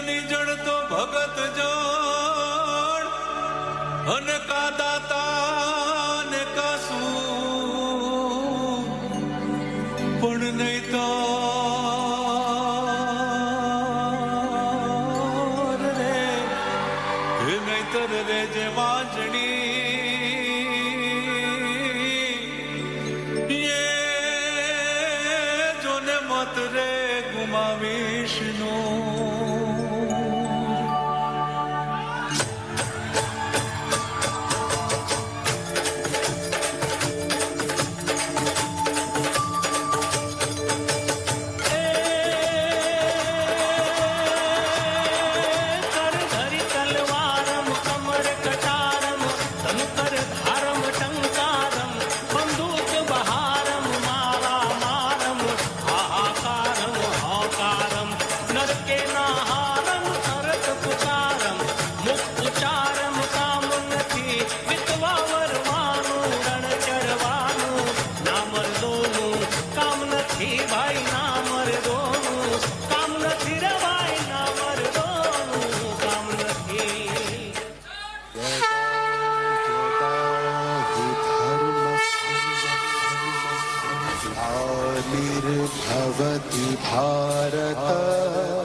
ની જડ તો ભગત જણ અને કા દાતા ને કાસુ પણ નહીં તો રે નહીતર રે જે વાંજણી એ જોને મત રે ગુમાવીશ નો भवति भारत।